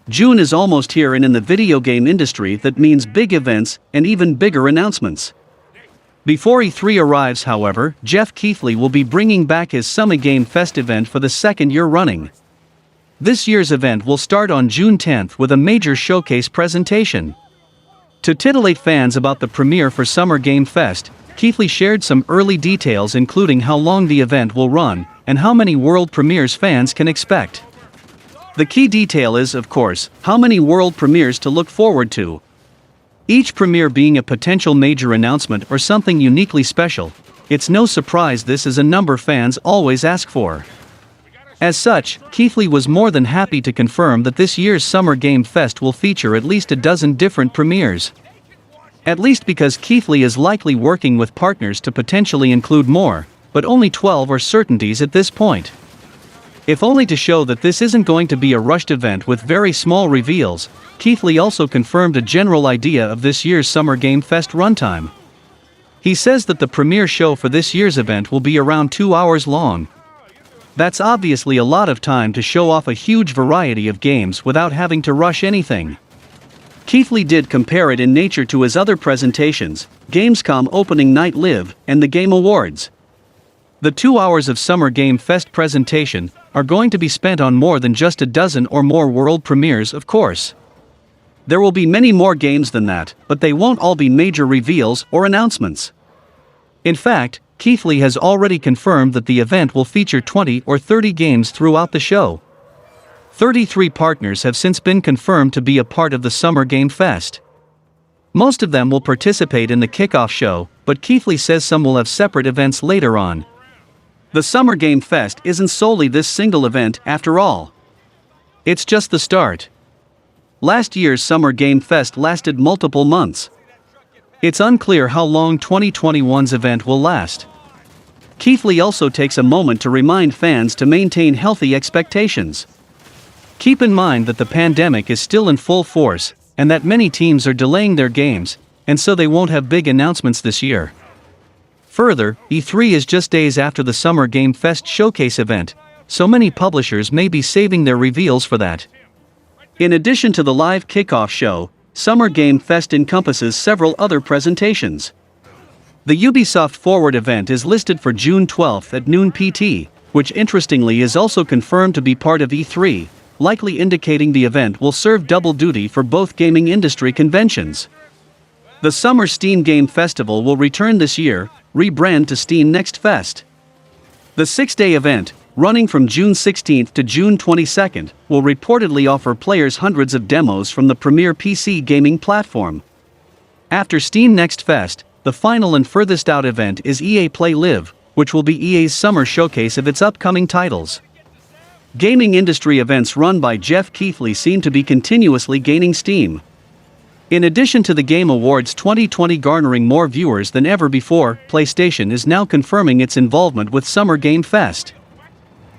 June is almost here, and in the video game industry that means big events and even bigger announcements. Before E3 arrives, however, Geoff Keighley will be bringing back his Summer Game Fest event for the second year running. This year's event will start on June 10th with a major showcase presentation. To titillate fans about the premiere for Summer Game Fest, Keighley shared some early details, including how long the event will run and how many world premieres fans can expect. The key detail is, of course, how many world premieres to look forward to. Each premiere being a potential major announcement or something uniquely special. It's no surprise this is a number fans always ask for. As such, Keighley was more than happy to confirm that this year's Summer Game Fest will feature at least a dozen different premieres. At least because Keighley is likely working with partners to potentially include more, but only 12 are certainties at this point. If only to show that this isn't going to be a rushed event with very small reveals, Keighley also confirmed a general idea of this year's Summer Game Fest runtime. He says that the premiere show for this year's event will be around 2 hours long. That's obviously a lot of time to show off a huge variety of games without having to rush anything. Keighley did compare it in nature to his other presentations, Gamescom Opening Night Live and the Game Awards. The 2 hours of Summer Game Fest presentation are going to be spent on more than just a dozen or more world premieres, of course. There will be many more games than that, but they won't all be major reveals or announcements. In fact, Keighley has already confirmed that the event will feature 20 or 30 games throughout the show. 33 partners have since been confirmed to be a part of the Summer Game Fest. Most of them will participate in the kickoff show, but Keighley says some will have separate events later on. The Summer Game Fest isn't solely this single event after all. It's just the start. Last year's Summer Game Fest lasted multiple months. It's unclear how long 2021's event will last. Keighley also takes a moment to remind fans to maintain healthy expectations. Keep in mind that the pandemic is still in full force, and that many teams are delaying their games, and so they won't have big announcements this year. Further, E3 is just days after the Summer Game Fest showcase event, so many publishers may be saving their reveals for that. In addition to the live kickoff show, Summer Game Fest encompasses several other presentations. The Ubisoft Forward event is listed for June 12th at noon PT, which interestingly is also confirmed to be part of E3, likely indicating the event will serve double duty for both gaming industry conventions. The Summer Steam Game Festival will return this year, rebrand to Steam Next Fest. The 6-day event, running from June 16th to June 22nd, will reportedly offer players hundreds of demos from the premier PC gaming platform. After Steam Next Fest, the final and furthest out event is EA Play Live, which will be EA's summer showcase of its upcoming titles. Gaming industry events run by Geoff Keighley seem to be continuously gaining steam. In addition to the Game Awards 2020 garnering more viewers than ever before, PlayStation is now confirming its involvement with Summer Game Fest.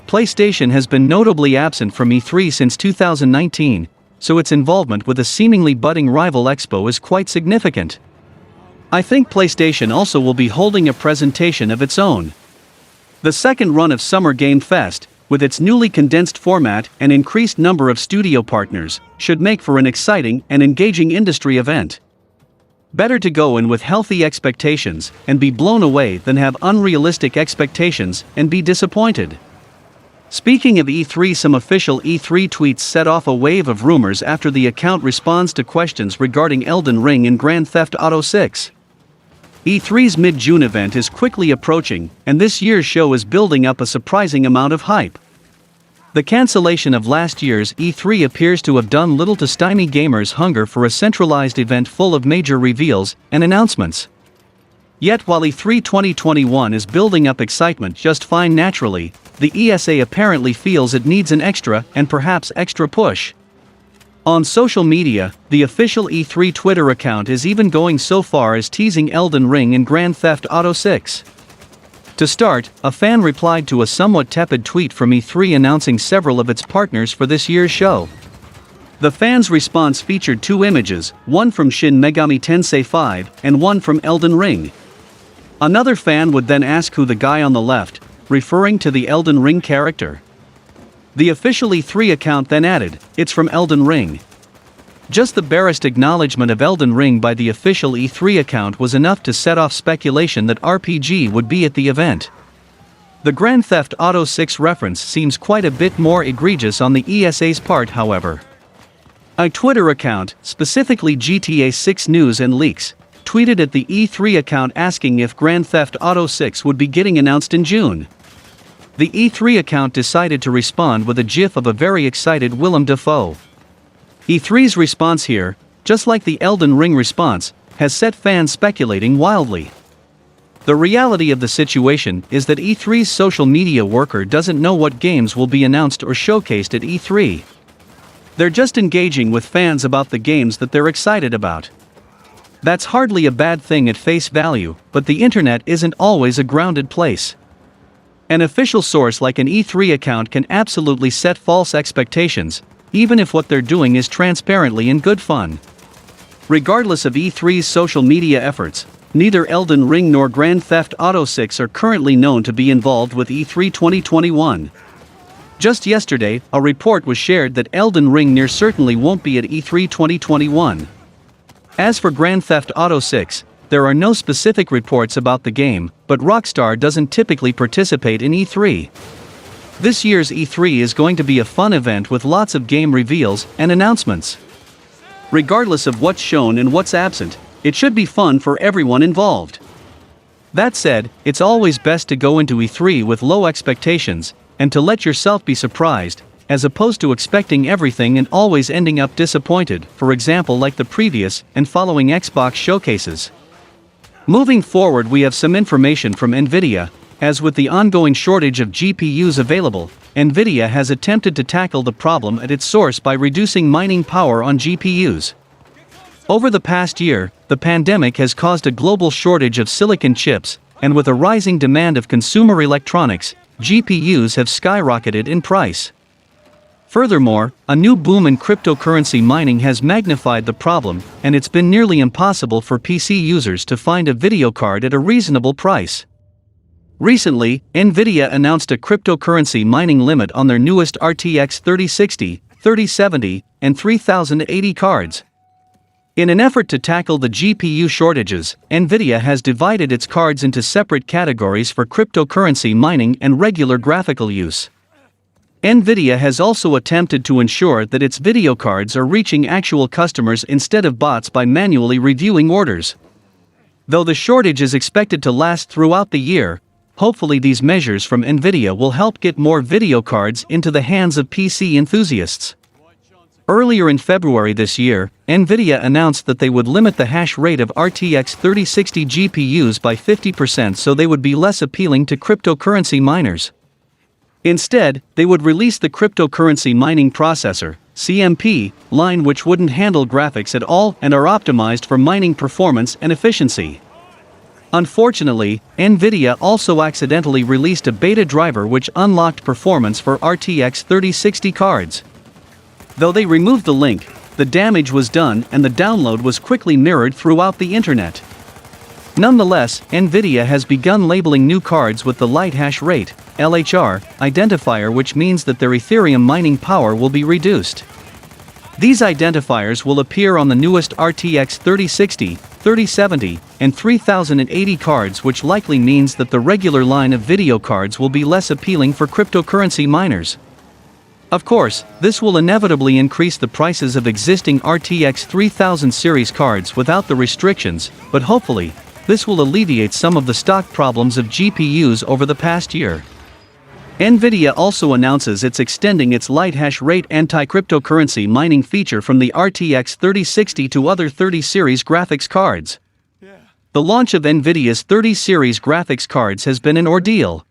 PlayStation has been notably absent from E3 since 2019, so its involvement with a seemingly budding rival expo is quite significant. I think PlayStation also will be holding a presentation of its own. The second run of Summer Game Fest, with its newly condensed format and increased number of studio partners, should make for an exciting and engaging industry event. Better to go in with healthy expectations and be blown away than have unrealistic expectations and be disappointed. Speaking of E3, some official E3 tweets set off a wave of rumors after the account responds to questions regarding Elden Ring and Grand Theft Auto 6. E3's mid-June event is quickly approaching, and this year's show is building up a surprising amount of hype. The cancellation of last year's E3 appears to have done little to stymie gamers' hunger for a centralized event full of major reveals and announcements. Yet while E3 2021 is building up excitement just fine naturally, the ESA apparently feels it needs an extra and perhaps extra push. On social media, the official E3 Twitter account is even going so far as teasing Elden Ring and Grand Theft Auto 6. To start, a fan replied to a somewhat tepid tweet from E3 announcing several of its partners for this year's show. The fan's response featured 2 images, one from Shin Megami Tensei 5 and one from Elden Ring. Another fan would then ask who the guy on the left, referring to the Elden Ring character. The official E3 account then added, "It's from Elden Ring." Just the barest acknowledgement of Elden Ring by the official E3 account was enough to set off speculation that RPG would be at the event. The Grand Theft Auto 6 reference seems quite a bit more egregious on the ESA's part, however. A Twitter account, specifically GTA 6 News and Leaks, tweeted at the E3 account asking if Grand Theft Auto 6 would be getting announced in June. The E3 account decided to respond with a gif of a very excited Willem Dafoe. E3's response here, just like the Elden Ring response, has set fans speculating wildly. The reality of the situation is that E3's social media worker doesn't know what games will be announced or showcased at E3. They're just engaging with fans about the games that they're excited about. That's hardly a bad thing at face value, but the internet isn't always a grounded place. An official source like an E3 account can absolutely set false expectations, even if what they're doing is transparently in good fun. Regardless of E3's social media efforts, neither Elden Ring nor Grand Theft Auto 6 are currently known to be involved with E3 2021. Just yesterday, a report was shared that Elden Ring near certainly won't be at E3 2021. As for Grand Theft Auto 6, there are no specific reports about the game, but Rockstar doesn't typically participate in E3. This year's E3 is going to be a fun event with lots of game reveals and announcements. Regardless of what's shown and what's absent, it should be fun for everyone involved. That said, it's always best to go into E3 with low expectations, and to let yourself be surprised, as opposed to expecting everything and always ending up disappointed, for example like the previous and following Xbox showcases. Moving forward, we have some information from Nvidia. As with the ongoing shortage of GPUs available, Nvidia has attempted to tackle the problem at its source by reducing mining power on GPUs. Over the past year, the pandemic has caused a global shortage of silicon chips, and with a rising demand of consumer electronics, GPUs have skyrocketed in price. Furthermore, a new boom in cryptocurrency mining has magnified the problem, and it's been nearly impossible for PC users to find a video card at a reasonable price. Recently, Nvidia announced a cryptocurrency mining limit on their newest RTX 3060, 3070, and 3080 cards. In an effort to tackle the GPU shortages, Nvidia has divided its cards into separate categories for cryptocurrency mining and regular graphical use. Nvidia has also attempted to ensure that its video cards are reaching actual customers instead of bots by manually reviewing orders. Though the shortage is expected to last throughout the year, hopefully these measures from Nvidia will help get more video cards into the hands of PC enthusiasts. Earlier in February this year, Nvidia announced that they would limit the hash rate of RTX 3060 GPUs by 50% so they would be less appealing to cryptocurrency miners. Instead, they would release the cryptocurrency mining processor, CMP, line which wouldn't handle graphics at all and are optimized for mining performance and efficiency. Unfortunately, Nvidia also accidentally released a beta driver which unlocked performance for RTX 3060 cards. Though they removed the link, the damage was done and the download was quickly mirrored throughout the internet. Nonetheless, Nvidia has begun labeling new cards with the light hash rate, LHR, identifier, which means that their Ethereum mining power will be reduced. These identifiers will appear on the newest RTX 3060, 3070, and 3080 cards, which likely means that the regular line of video cards will be less appealing for cryptocurrency miners. Of course, this will inevitably increase the prices of existing RTX 3000 series cards without the restrictions, but hopefully, this will alleviate some of the stock problems of GPUs over the past year. Nvidia also announces it's extending its light hash rate anti-cryptocurrency mining feature from the RTX 3060 to other 30 series graphics cards. The launch of Nvidia's 30 series graphics cards has been an ordeal.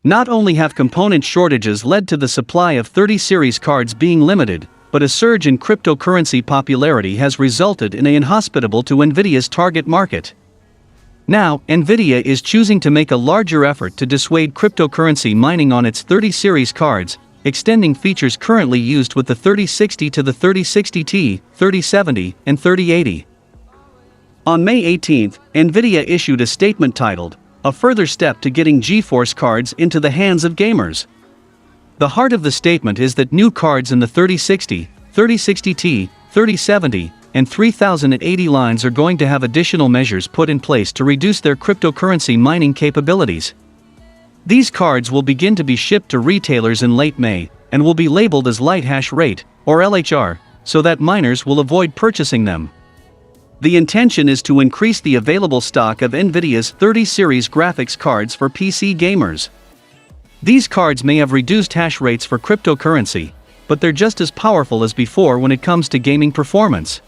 Not only have component shortages led to the supply of 30 series cards being limited, but a surge in cryptocurrency popularity has resulted in an inhospitable to Nvidia's target market. Now, Nvidia is choosing to make a larger effort to dissuade cryptocurrency mining on its 30 series cards, extending features currently used with the 3060 to the 3060 Ti, 3070, and 3080. On May 18, Nvidia issued a statement titled, "A Further Step to Getting GeForce Cards into the Hands of Gamers." The heart of the statement is that new cards in the 3060, 3060 Ti, 3070, and 3080 lines are going to have additional measures put in place to reduce their cryptocurrency mining capabilities. These cards will begin to be shipped to retailers in late May, and will be labeled as light hash rate, or LHR, so that miners will avoid purchasing them. The intention is to increase the available stock of Nvidia's 30 series graphics cards for PC gamers. These cards may have reduced hash rates for cryptocurrency, but they're just as powerful as before when it comes to gaming performance.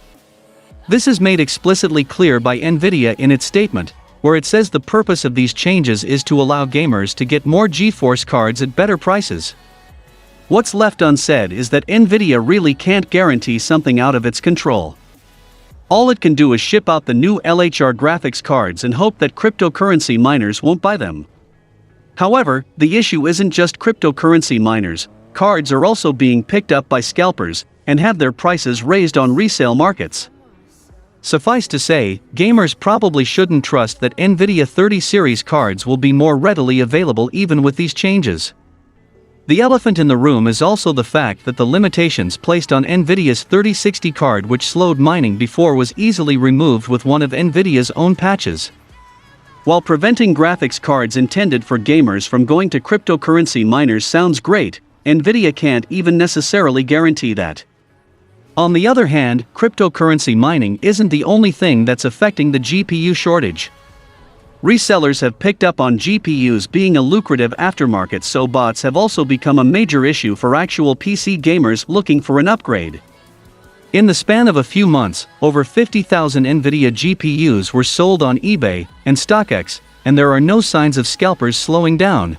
This is made explicitly clear by Nvidia in its statement, where it says the purpose of these changes is to allow gamers to get more GeForce cards at better prices. What's left unsaid is that Nvidia really can't guarantee something out of its control. All it can do is ship out the new LHR graphics cards and hope that cryptocurrency miners won't buy them. However, the issue isn't just cryptocurrency miners. Cards are also being picked up by scalpers and have their prices raised on resale markets. Suffice to say, gamers probably shouldn't trust that Nvidia 30 series cards will be more readily available even with these changes. The elephant in the room is also the fact that the limitations placed on Nvidia's 3060 card, which slowed mining before, was easily removed with one of Nvidia's own patches. While preventing graphics cards intended for gamers from going to cryptocurrency miners sounds great, Nvidia can't even necessarily guarantee that. On the other hand, cryptocurrency mining isn't the only thing that's affecting the GPU shortage. Resellers have picked up on GPUs being a lucrative aftermarket, so bots have also become a major issue for actual PC gamers looking for an upgrade. In the span of a few months, over 50,000 Nvidia GPUs were sold on eBay and StockX, and there are no signs of scalpers slowing down.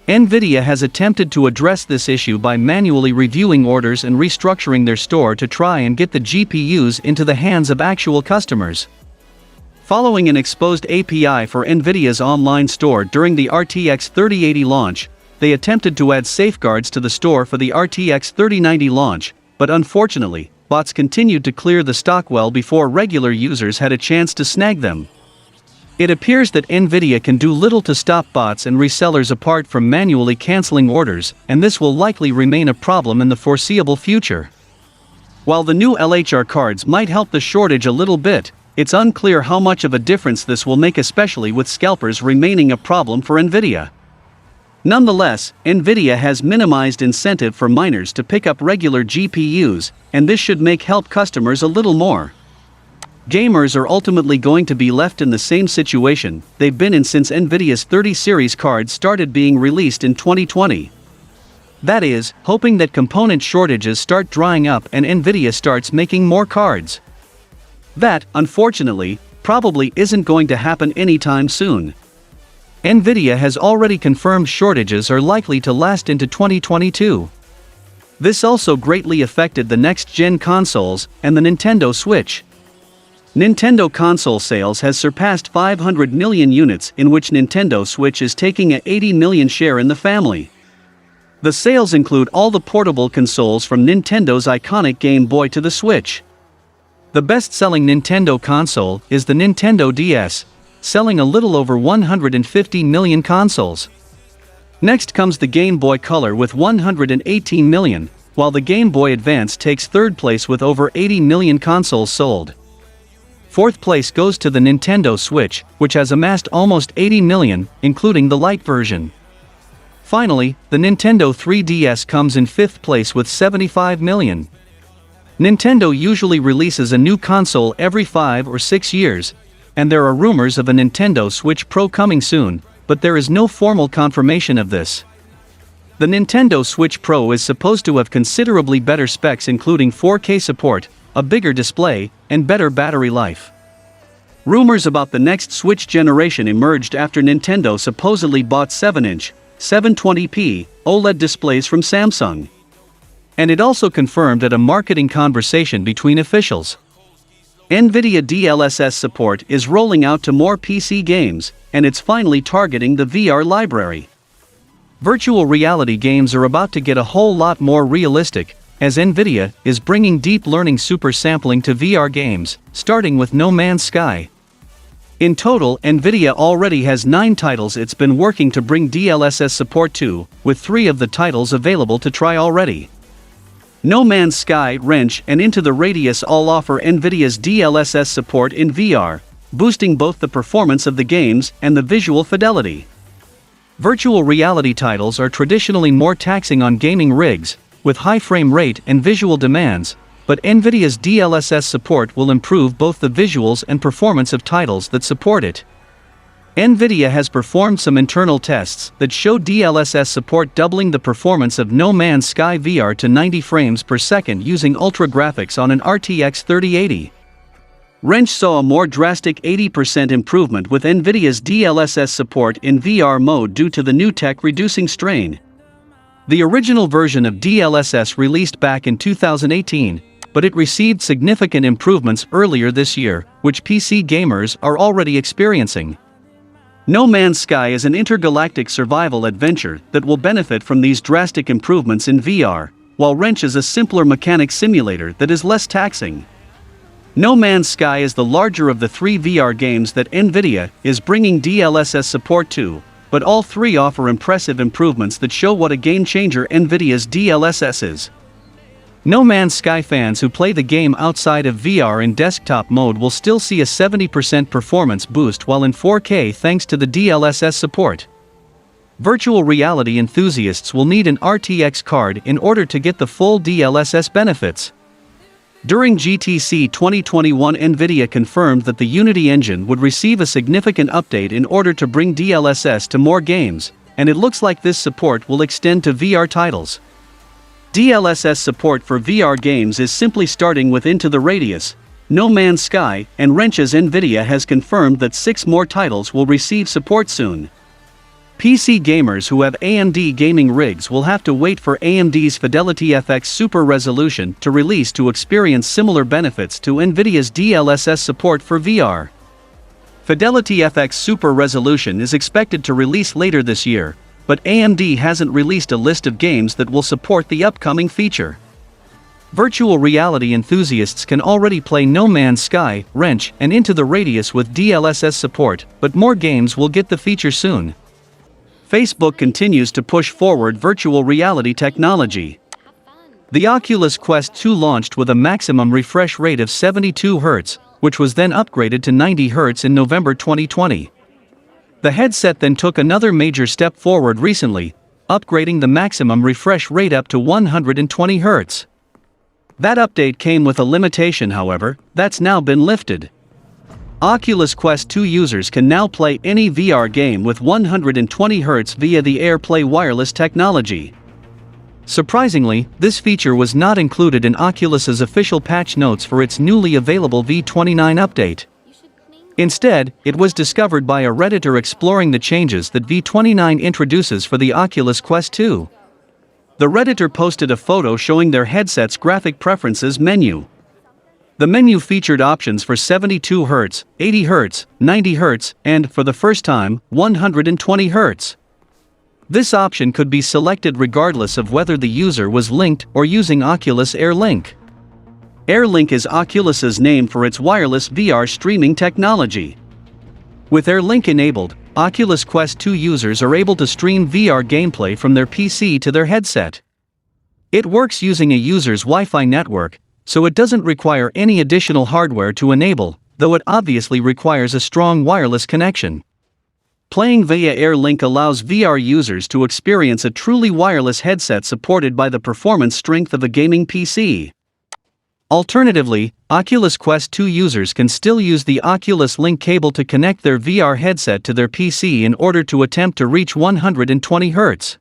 Nvidia has attempted to address this issue by manually reviewing orders and restructuring their store to try and get the GPUs into the hands of actual customers. Following an exposed API for Nvidia's online store during the RTX 3080 launch, they attempted to add safeguards to the store for the RTX 3090 launch, but unfortunately, bots continued to clear the stock well before regular users had a chance to snag them. It appears that Nvidia can do little to stop bots and resellers apart from manually canceling orders, and this will likely remain a problem in the foreseeable future. While the new LHR cards might help the shortage a little bit, it's unclear how much of a difference this will make, especially with scalpers remaining a problem for Nvidia. Nonetheless, Nvidia has minimized incentive for miners to pick up regular GPUs, and this should help customers a little more. Gamers are ultimately going to be left in the same situation they've been in since Nvidia's 30 series cards started being released in 2020. That is, hoping that component shortages start drying up and Nvidia starts making more cards. That, unfortunately, probably isn't going to happen anytime soon. Nvidia has already confirmed shortages are likely to last into 2022. This also greatly affected the next-gen consoles and the Nintendo Switch. Nintendo console sales has surpassed 500 million units, in which Nintendo Switch is taking an 80 million share in the family. The sales include all the portable consoles from Nintendo's iconic Game Boy to the Switch. The best-selling Nintendo console is the Nintendo DS, selling a little over 150 million consoles. Next comes the Game Boy Color with 118 million, while the Game Boy Advance takes third place with over 80 million consoles sold. Fourth place goes to the Nintendo Switch, which has amassed almost 80 million, including the Lite version. Finally, the Nintendo 3DS comes in fifth place with 75 million. Nintendo usually releases a new console every 5 or 6 years, and there are rumors of a Nintendo Switch Pro coming soon, but there is no formal confirmation of this. The Nintendo Switch Pro is supposed to have considerably better specs, including 4K support, a bigger display, and better battery life. Rumors about the next Switch generation emerged after Nintendo supposedly bought 7-inch, 720p OLED displays from Samsung. And it also confirmed at a marketing conversation between officials. Nvidia DLSS support is rolling out to more PC games, and it's finally targeting the VR library. Virtual reality games are about to get a whole lot more realistic, as Nvidia is bringing deep learning super sampling to VR games, starting with No Man's Sky. In total, Nvidia already has 9 titles it's been working to bring DLSS support to, with 3 of the titles available to try already. No Man's Sky, Wrench, and Into the Radius all offer Nvidia's DLSS support in VR, boosting both the performance of the games and the visual fidelity. Virtual reality titles are traditionally more taxing on gaming rigs, with high frame rate and visual demands, but Nvidia's DLSS support will improve both the visuals and performance of titles that support it. Nvidia has performed some internal tests that show DLSS support doubling the performance of No Man's Sky VR to 90 frames per second using ultra graphics on an RTX 3080. Wrench saw a more drastic 80% improvement with Nvidia's DLSS support in VR mode due to the new tech reducing strain. The original version of DLSS released back in 2018, but it received significant improvements earlier this year, which PC gamers are already experiencing. No Man's Sky is an intergalactic survival adventure that will benefit from these drastic improvements in VR, while Wrench is a simpler mechanic simulator that is less taxing. No Man's Sky is the larger of the 3 VR games that Nvidia is bringing DLSS support to, but all 3 offer impressive improvements that show what a game-changer Nvidia's DLSS is. No Man's Sky fans who play the game outside of VR in desktop mode will still see a 70% performance boost while in 4K thanks to the DLSS support. Virtual reality enthusiasts will need an RTX card in order to get the full DLSS benefits. During GTC 2021, Nvidia confirmed that the Unity engine would receive a significant update in order to bring DLSS to more games, and it looks like this support will extend to VR titles. DLSS support for VR games is simply starting with Into the Radius, No Man's Sky, and Wrench, as Nvidia has confirmed that 6 more titles will receive support soon. PC gamers who have AMD gaming rigs will have to wait for AMD's Fidelity FX Super Resolution to release to experience similar benefits to Nvidia's DLSS support for VR. Fidelity FX Super Resolution is expected to release later this year, but AMD hasn't released a list of games that will support the upcoming feature. Virtual reality enthusiasts can already play No Man's Sky, Wrench, and Into the Radius with DLSS support, but more games will get the feature soon. Facebook continues to push forward virtual reality technology. The Oculus Quest 2 launched with a maximum refresh rate of 72 Hz, which was then upgraded to 90 Hz in November 2020. The headset then took another major step forward recently, upgrading the maximum refresh rate up to 120 Hz. That update came with a limitation, however, that's now been lifted. Oculus Quest 2 users can now play any VR game with 120 Hz via the AirPlay wireless technology. Surprisingly, this feature was not included in Oculus's official patch notes for its newly available V29 update. Instead, it was discovered by a Redditor exploring the changes that V29 introduces for the Oculus Quest 2. The Redditor posted a photo showing their headset's graphic preferences menu. The menu featured options for 72 Hz, 80 Hz, 90 Hz, and, for the first time, 120 Hz. This option could be selected regardless of whether the user was linked or using Oculus Air Link. Air Link is Oculus's name for its wireless VR streaming technology. With Air Link enabled, Oculus Quest 2 users are able to stream VR gameplay from their PC to their headset. It works using a user's Wi-Fi network, so it doesn't require any additional hardware to enable, though it obviously requires a strong wireless connection. Playing via Air Link allows VR users to experience a truly wireless headset supported by the performance strength of a gaming PC. Alternatively, Oculus Quest 2 users can still use the Oculus Link cable to connect their VR headset to their PC in order to attempt to reach 120 Hz.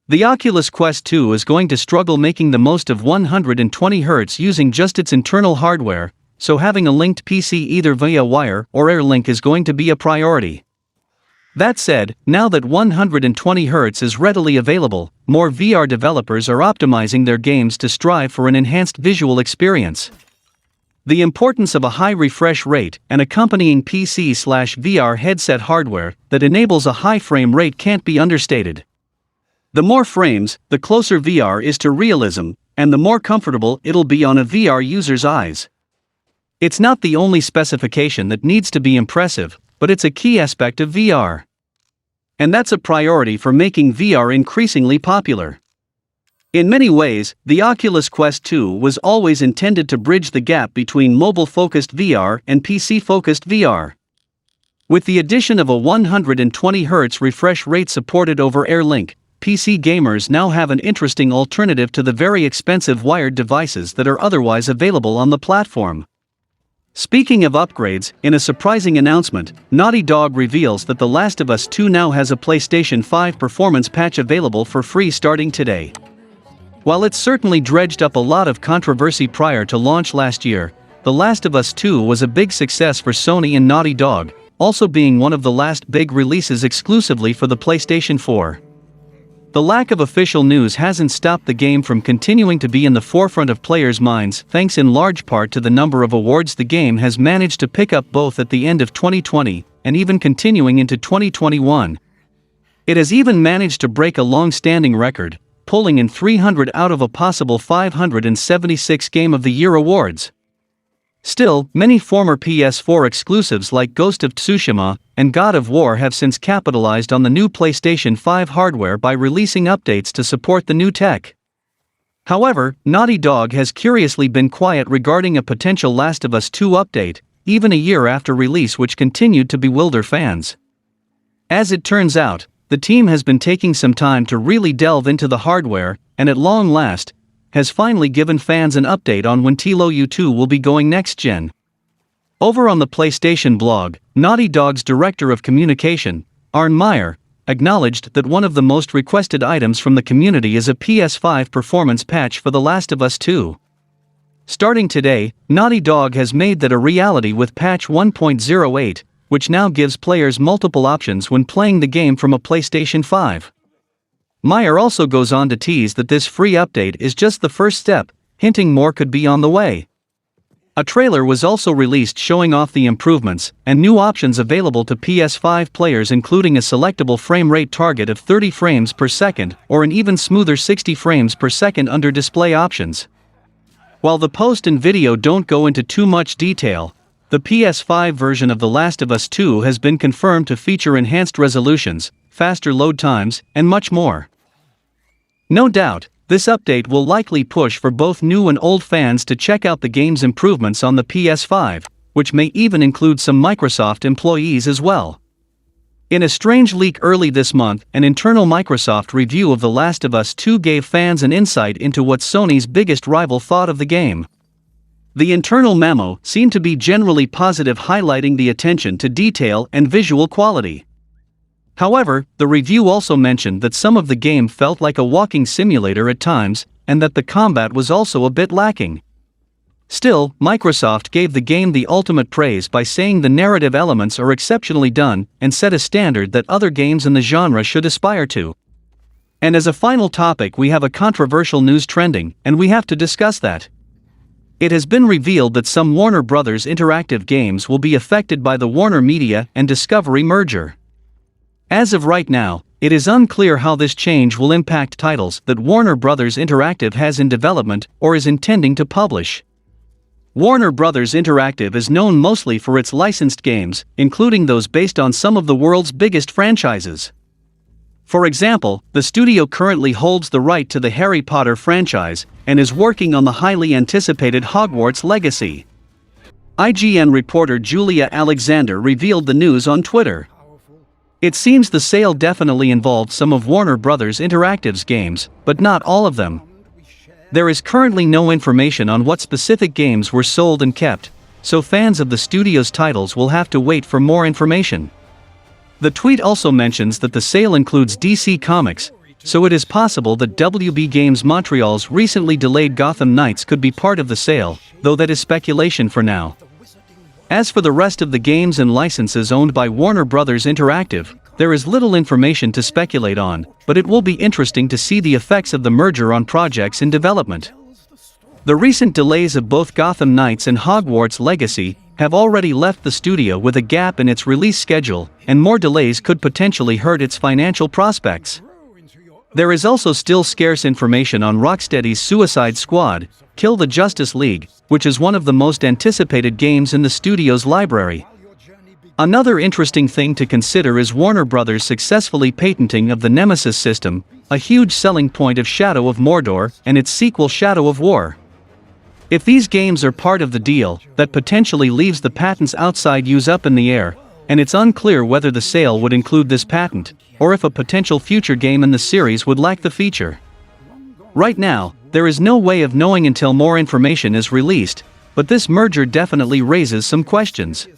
The Oculus Quest 2 is going to struggle making the most of 120 Hz using just its internal hardware, so having a linked PC either via wire or Air Link is going to be a priority. That said, now that 120 Hz is readily available, more VR developers are optimizing their games to strive for an enhanced visual experience. The importance of a high refresh rate and accompanying PC/VR headset hardware that enables a high frame rate can't be understated. The more frames, the closer VR is to realism, and the more comfortable it'll be on a VR user's eyes. It's not the only specification that needs to be impressive, but it's a key aspect of VR. And that's a priority for making VR increasingly popular. In many ways, the Oculus Quest 2 was always intended to bridge the gap between mobile-focused VR and PC-focused VR. With the addition of a 120Hz refresh rate supported over Air-Link, PC gamers now have an interesting alternative to the very expensive wired devices that are otherwise available on the platform. Speaking of upgrades, in a surprising announcement, Naughty Dog reveals that The Last of Us 2 now has a PlayStation 5 performance patch available for free starting today. While it's certainly dredged up a lot of controversy prior to launch last year, The Last of Us 2 was a big success for Sony and Naughty Dog, also being one of the last big releases exclusively for the PlayStation 4. The lack of official news hasn't stopped the game from continuing to be in the forefront of players' minds, thanks in large part to the number of awards the game has managed to pick up both at the end of 2020 and even continuing into 2021. It has even managed to break a long-standing record, pulling in 300 out of a possible 576 Game of the Year awards. Still, many former PS4 exclusives like Ghost of Tsushima and God of War have since capitalized on the new PlayStation 5 hardware by releasing updates to support the new tech. However, Naughty Dog has curiously been quiet regarding a potential Last of Us 2 update, even a year after release, which continued to bewilder fans. As it turns out, the team has been taking some time to really delve into the hardware, and at long last, has finally given fans an update on when TLOU2 will be going next gen. Over on the PlayStation blog, Naughty Dog's director of communication, Arne Meyer, acknowledged that one of the most requested items from the community is a PS5 performance patch for The Last of Us 2. Starting today, Naughty Dog has made that a reality with patch 1.08, which now gives players multiple options when playing the game from a PlayStation 5. Meyer also goes on to tease that this free update is just the first step, hinting more could be on the way. A trailer was also released showing off the improvements and new options available to PS5 players, including a selectable frame rate target of 30 frames per second or an even smoother 60 frames per second under display options. While the post and video don't go into too much detail, the PS5 version of The Last of Us 2 has been confirmed to feature enhanced resolutions, faster load times, and much more. No doubt, this update will likely push for both new and old fans to check out the game's improvements on the PS5, which may even include some Microsoft employees as well. In a strange leak early this month, an internal Microsoft review of The Last of Us 2 gave fans an insight into what Sony's biggest rival thought of the game. The internal memo seemed to be generally positive, highlighting the attention to detail and visual quality. However, the review also mentioned that some of the game felt like a walking simulator at times, and that the combat was also a bit lacking. Still, Microsoft gave the game the ultimate praise by saying the narrative elements are exceptionally done and set a standard that other games in the genre should aspire to. And as a final topic, we have a controversial news trending, and we have to discuss that. It has been revealed that some Warner Bros. Interactive games will be affected by the Warner Media and Discovery merger. As of right now, it is unclear how this change will impact titles that Warner Bros. Interactive has in development or is intending to publish. Warner Bros. Interactive is known mostly for its licensed games, including those based on some of the world's biggest franchises. For example, the studio currently holds the right to the Harry Potter franchise and is working on the highly anticipated Hogwarts Legacy. IGN reporter Julia Alexander revealed the news on Twitter. It seems the sale definitely involved some of Warner Bros. Interactive's games, but not all of them. There is currently no information on what specific games were sold and kept, so fans of the studio's titles will have to wait for more information. The tweet also mentions that the sale includes DC Comics, so it is possible that WB Games Montreal's recently delayed Gotham Knights could be part of the sale, though that is speculation for now. As for the rest of the games and licenses owned by Warner Bros. Interactive, there is little information to speculate on, but it will be interesting to see the effects of the merger on projects in development. The recent delays of both Gotham Knights and Hogwarts Legacy have already left the studio with a gap in its release schedule, and more delays could potentially hurt its financial prospects. There is also still scarce information on Rocksteady's Suicide Squad, Kill the Justice League, which is one of the most anticipated games in the studio's library. Another interesting thing to consider is Warner Bros. Successfully patenting of the Nemesis system, a huge selling point of Shadow of Mordor and its sequel Shadow of War. If these games are part of the deal, that potentially leaves the patent's outside use up in the air, and it's unclear whether the sale would include this patent, or if a potential future game in the series would lack the feature. Right now, there is no way of knowing until more information is released, but this merger definitely raises some questions.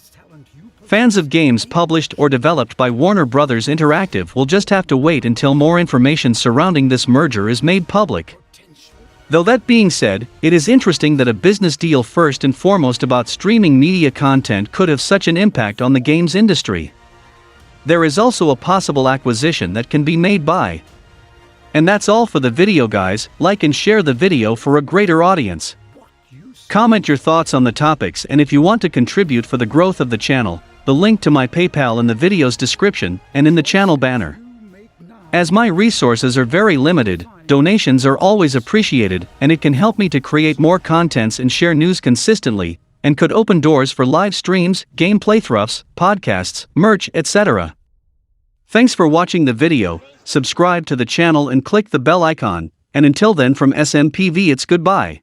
Fans of games published or developed by Warner Bros. Interactive will just have to wait until more information surrounding this merger is made public. Though that being said, it is interesting that a business deal first and foremost about streaming media content could have such an impact on the games industry. There is also a possible acquisition that can be made by. And that's all for the video, guys. Like and share the video for a greater audience. Comment your thoughts on the topics, and if you want to contribute for the growth of the channel, the link to my PayPal in the video's description and in the channel banner. As my resources are very limited, donations are always appreciated, and it can help me to create more contents and share news consistently, and could open doors for live streams, game playthroughs, podcasts, merch, etc. Thanks for watching the video, subscribe to the channel and click the bell icon, and until then from SMPV it's goodbye.